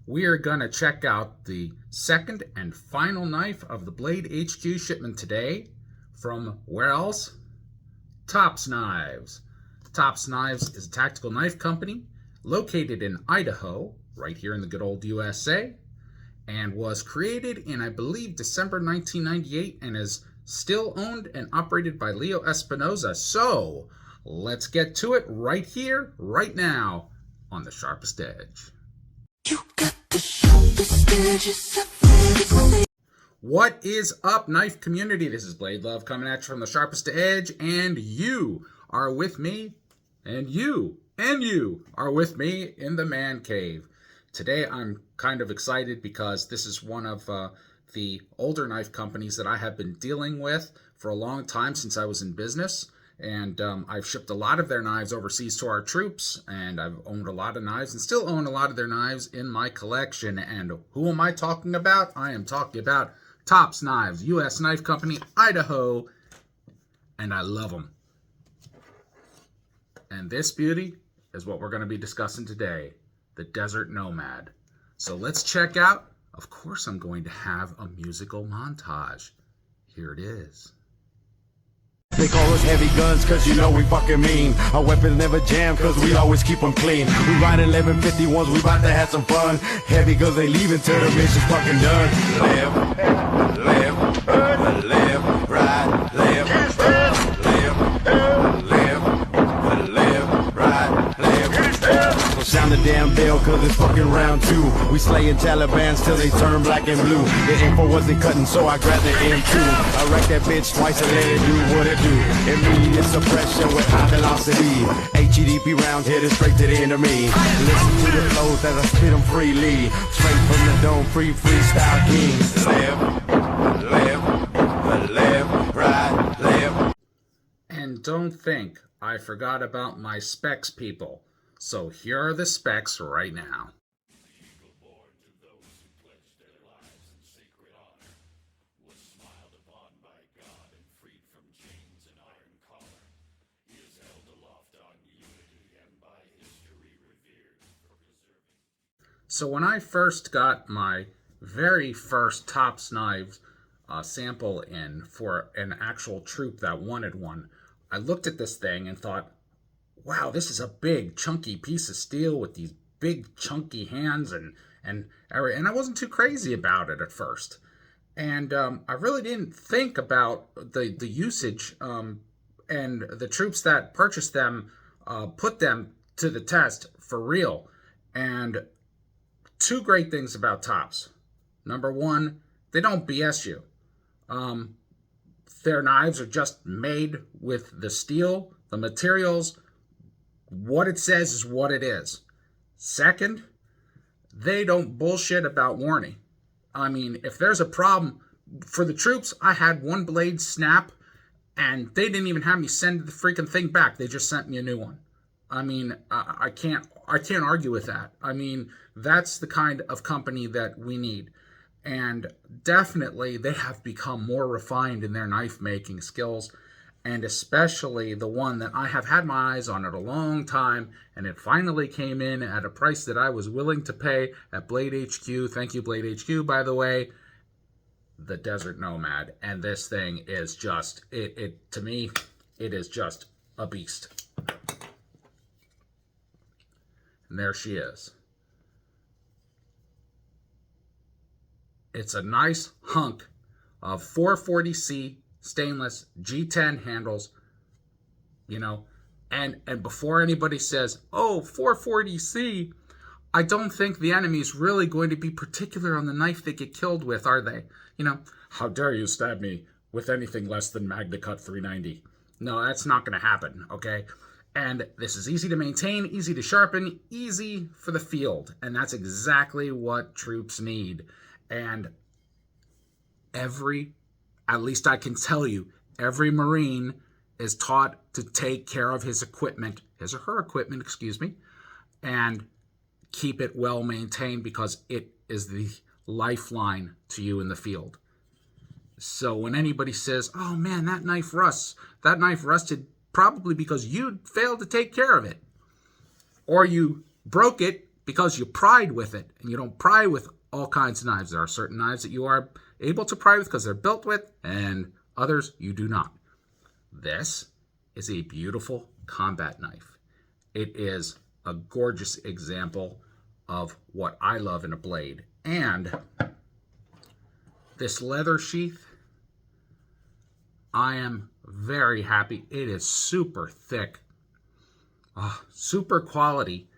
we are going to check out the second and final knife of the Blade HQ shipment today from where else? Tops Knives. Tops Knives is a tactical knife company located in Idaho, right here in the good old USA, and was created in, I believe, December 1998 and is still owned and operated by Leo Espinoza. So, let's get to it right here, right now, on the Sharpest Edge. You got the sharpest edges. What is up, knife community? This is Blade Love coming at you from the Sharpest Edge, and you are with me, and you are with me in the man cave. Today I'm kind of excited because this is one of the older knife companies that I have been dealing with for a long time since I was in business. And I've shipped a lot of their knives overseas to our troops, and I've owned a lot of knives and still own a lot of their knives in my collection. And who am I talking about? I am talking about Tops Knives, U.S. Knife Company, Idaho, and I love them. And this beauty is what we're going to be discussing today, the Desert Nomad. So let's check out. Of course I'm going to have a musical montage. Here it is. They call us heavy guns cause you know we fucking mean. Our weapons never jam cause we always keep them clean. We ride 1151s, we about to have some fun. Heavy guns they leaving till the mission's fucking done. Live, ride, live, ride, live. So sound the damn bell cause it's fucking round two. We slaying Talibans till they turn black and blue. The info wasn't cutting so I grabbed the M2. I wrecked that bitch twice and let it do what it do. Immediate suppression with high velocity. HEDP rounds headed straight to the enemy. Listen to the flows that I spit them freely. Straight from the dome, freestyle kings. Live, ride, live. And don't think I forgot about my specs, people. So here are the specs right now. So when I first got my very first Tops Knives sample in for an actual troop that wanted one, I looked at this thing and thought, wow, this is a big, chunky piece of steel with these big, chunky hands, and I wasn't too crazy about it at first. And I really didn't think about the usage, and the troops that purchased them put them to the test for real. And two great things about Tops. Number one, they don't BS you. Their knives are just made with the steel, the materials. What it says is what it is. Second, they don't bullshit about warranty. I mean, if there's a problem for the troops, I had one blade snap and they didn't even have me send the freaking thing back. They just sent me a new one. I mean, I can't argue with that. I mean, that's the kind of company that we need. And definitely they have become more refined in their knife making skills, and especially the one that I have had my eyes on it a long time, and it finally came in at a price that I was willing to pay at Blade HQ. Thank you, Blade HQ, by the way. The Desert Nomad. And this thing is just, to me, it is just a beast. And there she is. It's a nice hunk of 440C stainless G10 handles, you know, and before anybody says, oh, 440C, I don't think the enemy's really going to be particular on the knife they get killed with, are they? You know, how dare you stab me with anything less than Magna Cut 390? No, that's not going to happen, okay? And this is easy to maintain, easy to sharpen, easy for the field. And that's exactly what troops need. And at least I can tell you, every Marine is taught to take care of his equipment, his or her equipment, excuse me, and keep it well maintained because it is the lifeline to you in the field. So when anybody says, oh man, that knife rusted probably because you failed to take care of it, or you broke it because you pried with it, and you don't pry with all kinds of knives. There are certain knives that you are able to pry with because they're built with, and others you do not. This is a beautiful combat knife. It is a gorgeous example of what I love in a blade. And this leather sheath, I am very happy. It is super thick, super quality.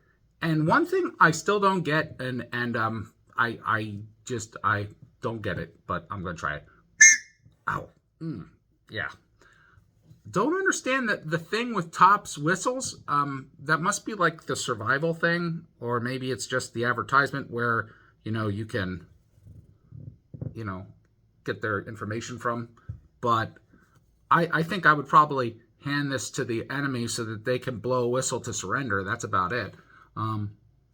And one thing I still don't get, and I don't get it, but I'm gonna try it. Ow. Yeah. Don't understand that the thing with Tops whistles. That must be like the survival thing, or maybe it's just the advertisement where you can get their information from. But I think I would probably hand this to the enemy so that they can blow a whistle to surrender. That's about it.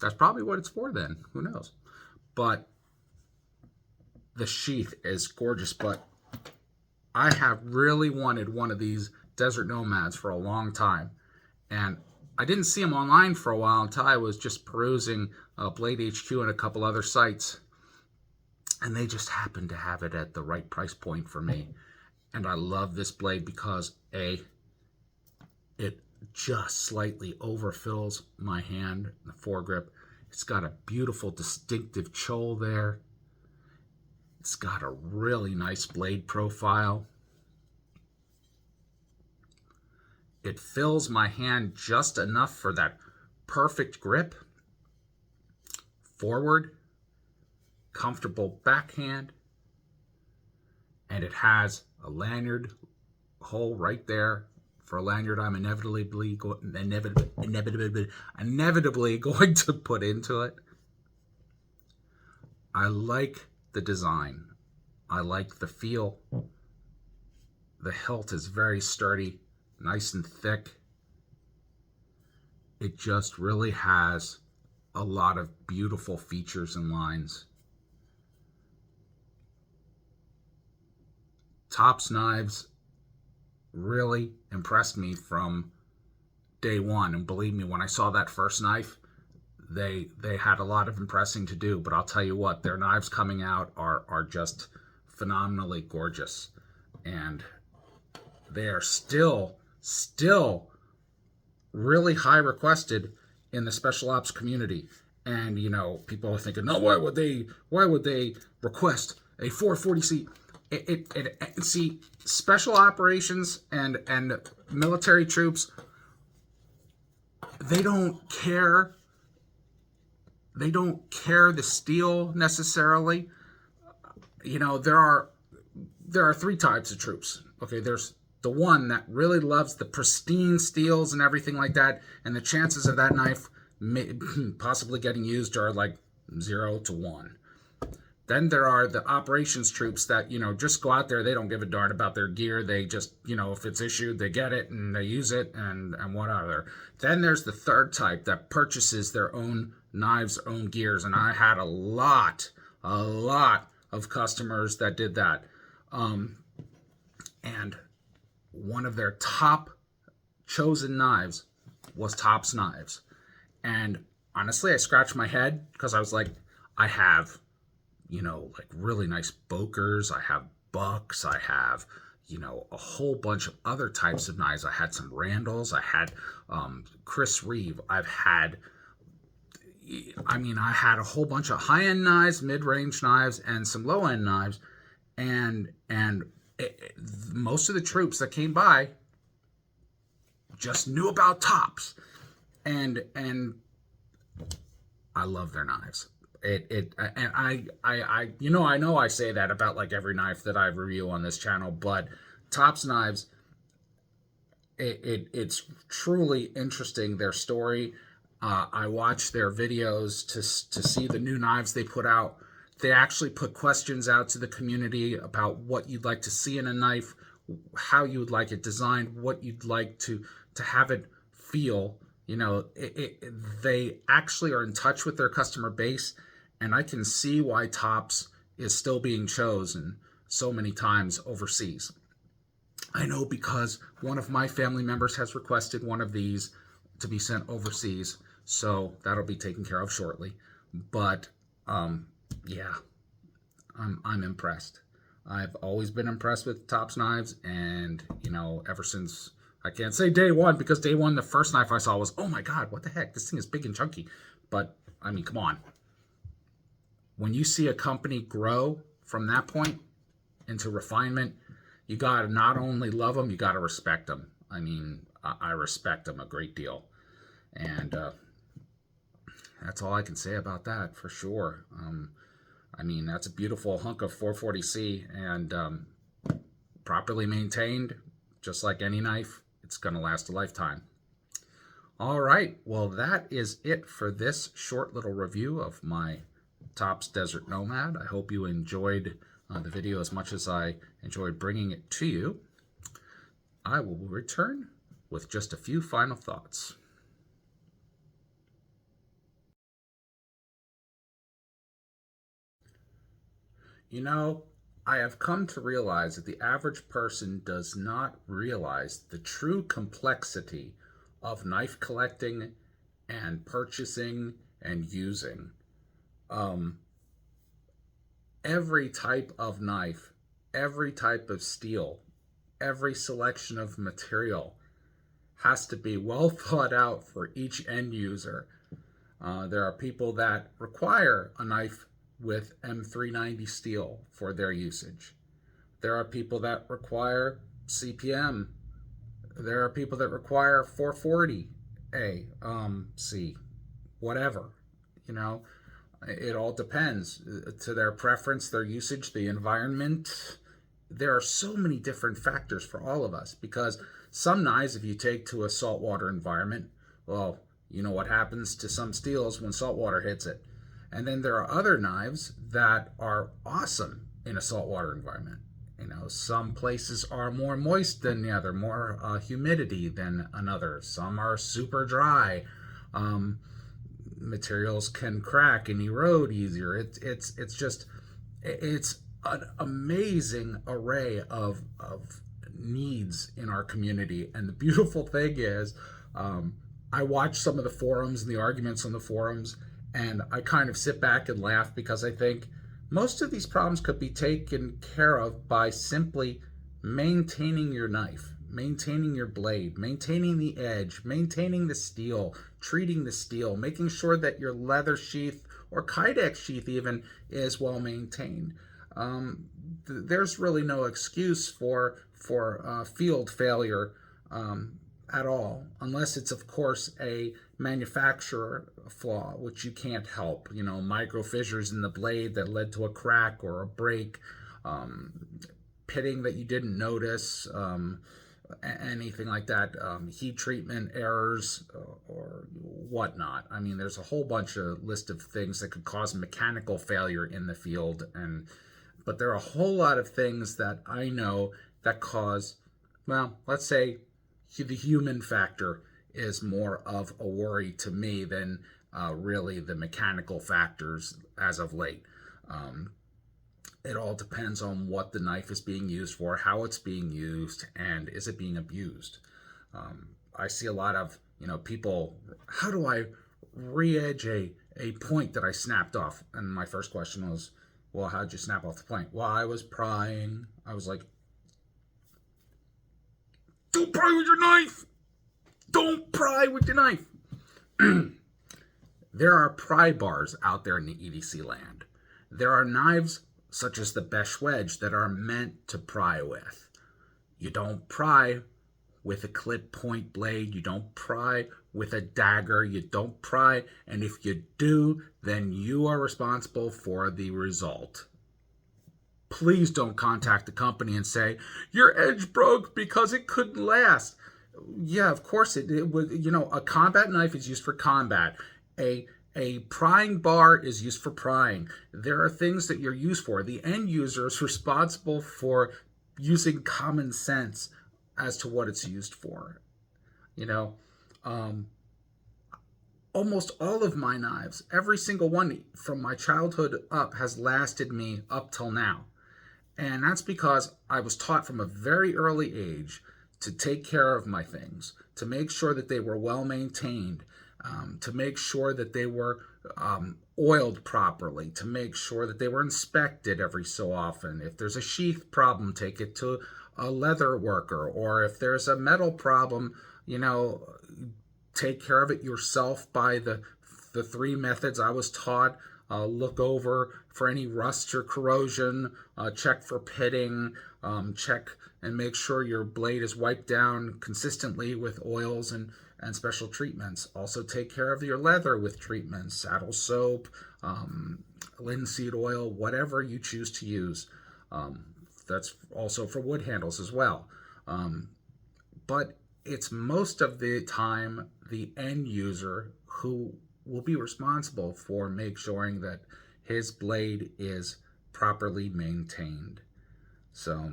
That's probably what it's for then. Who knows? But the sheath is gorgeous. But I have really wanted one of these Desert Nomads for a long time. And I didn't see them online for a while until I was just perusing Blade HQ and a couple other sites. And they just happened to have it at the right price point for me. And I love this blade because it just slightly overfills my hand, the foregrip. It's got a beautiful, distinctive choll there. It's got a really nice blade profile. It fills my hand just enough for that perfect grip. Forward, comfortable backhand. And it has a lanyard hole right there for a lanyard I'm inevitably going to put into it. I like the design. I like the feel. The hilt is very sturdy, nice and thick. It just really has a lot of beautiful features and lines. Tops knives really impressed me from day one. And believe me, when I saw that first knife, they had a lot of impressing to do. But I'll tell you what, their knives coming out are just phenomenally gorgeous. And they are still really high requested in the special ops community. And people are thinking, no, why would they request a 440C? See, special operations and military troops, they don't care the steel necessarily. There are three types of troops. Okay, there's the one that really loves the pristine steels and everything like that, and the chances of that knife possibly getting used are like 0 to 1. Then there are the operations troops that, just go out there. They don't give a darn about their gear. They just, if it's issued, they get it and they use it and whatever. Then there's the third type that purchases their own knives, own gears. And I had a lot of customers that did that. And one of their top chosen knives was Tops knives. And honestly, I scratched my head because I was like, I have like really nice Bokers. I have Bucks. I have, a whole bunch of other types of knives. I had some Randalls. I had Chris Reeve. I had a whole bunch of high-end knives, mid-range knives, and some low-end knives. And most of the troops that came by just knew about Tops. And I love their knives. I know I say that about like every knife that I review on this channel, but Tops knives, it's truly interesting, their story. I watch their videos to see the new knives they put out. They actually put questions out to the community about what you'd like to see in a knife, how you would like it designed, what you'd like to have it feel. They actually are in touch with their customer base. And I can see why Tops is still being chosen so many times overseas. I know because one of my family members has requested one of these to be sent overseas. So that'll be taken care of shortly. But yeah, I'm impressed. I've always been impressed with Tops knives, and ever since, I can't say day one, because day one the first knife I saw was, oh my god, what the heck, this thing is big and chunky. But I mean, come on. When you see a company grow from that point into refinement, you gotta not only love them, you gotta respect them. I mean, I respect them a great deal, and that's all I can say about that for sure. I mean, that's a beautiful hunk of 440C, and properly maintained, just like any knife, it's going to last a lifetime. All right, well, that is it for this short little review of my Tops Desert Nomad. I hope you enjoyed the video as much as I enjoyed bringing it to you. I will return with just a few final thoughts. I have come to realize that the average person does not realize the true complexity of knife collecting and purchasing and using. Every type of knife, every type of steel, every selection of material has to be well thought out for each end user. There are people that require a knife with M390 steel for their usage. There are people that require CPM. There are people that require 440A, C, whatever. It all depends to their preference, their usage, the environment. There are so many different factors for all of us, because some knives, if you take to a saltwater environment, well, you know what happens to some steels when saltwater hits it. And then there are other knives that are awesome in a saltwater environment. Some places are more moist than the other, more humidity than another. Some are super dry. Materials can crack and erode easier. It's an amazing array of needs in our community. And the beautiful thing is, I watch some of the forums and the arguments on the forums, and I kind of sit back and laugh, because I think most of these problems could be taken care of by simply maintaining your knife, maintaining your blade, maintaining the edge, maintaining the steel, treating the steel, making sure that your leather sheath or kydex sheath even is well maintained. There's really no excuse for field failure at all, unless it's, of course, a manufacturer flaw, which you can't help. Micro fissures in the blade that led to a crack or a break, pitting that you didn't notice, anything like that, heat treatment errors or whatnot. I mean, there's a whole bunch of list of things that could cause mechanical failure in the field, but there are a whole lot of things that I know that cause, well, let's say the human factor is more of a worry to me than really the mechanical factors as of late. It all depends on what the knife is being used for, how it's being used, and is it being abused. I see a lot of people, how do I re-edge a point that I snapped off? And my first question was, well, how'd you snap off the point? Well, I was prying. I was like, don't pry with your knife! Don't pry with your knife! There are pry bars out there in the EDC land. There are knives such as the Besh Wedge that are meant to pry with. You don't pry with a clip point blade. You don't pry with a dagger. You don't pry, and if you do, then you are responsible for the result. Please don't contact the company and say, your edge broke because it couldn't last. Yeah, of course it would. A combat knife is used for combat. A prying bar is used for prying. There are things that you're used for. The end user is responsible for using common sense as to what it's used for. Almost all of my knives, every single one from my childhood up, has lasted me up till now. And that's because I was taught from a very early age to take care of my things, to make sure that they were well maintained. to make sure that they were oiled properly, to make sure that they were inspected every so often. If there's a sheath problem, take it to a leather worker, or if there's a metal problem, take care of it yourself by the 3 methods I was taught. Look over for any rust or corrosion, check for pitting, check and make sure your blade is wiped down consistently with oils and special treatments. Also take care of your leather with treatments, saddle soap, linseed oil, whatever you choose to use. That's also for wood handles as well. But it's most of the time the end user who will be responsible for making sure that his blade is properly maintained. So,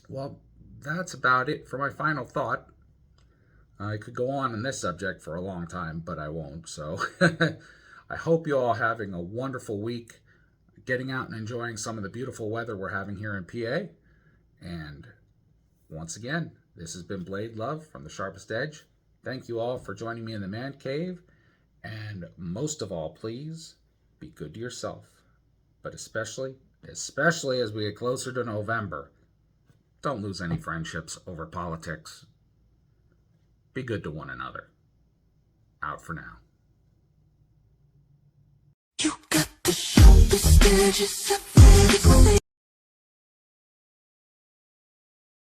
well, that's about it for my final thought. I could go on in this subject for a long time, but I won't. So I hope you all having a wonderful week, getting out and enjoying some of the beautiful weather we're having here in PA. And once again, this has been Blade Love from the Sharpest Edge. Thank you all for joining me in the Man Cave. And most of all, please be good to yourself. But especially as we get closer to November, don't lose any friendships over politics. Be good to one another. Out for now. You got the sharpest edges I've ever seen.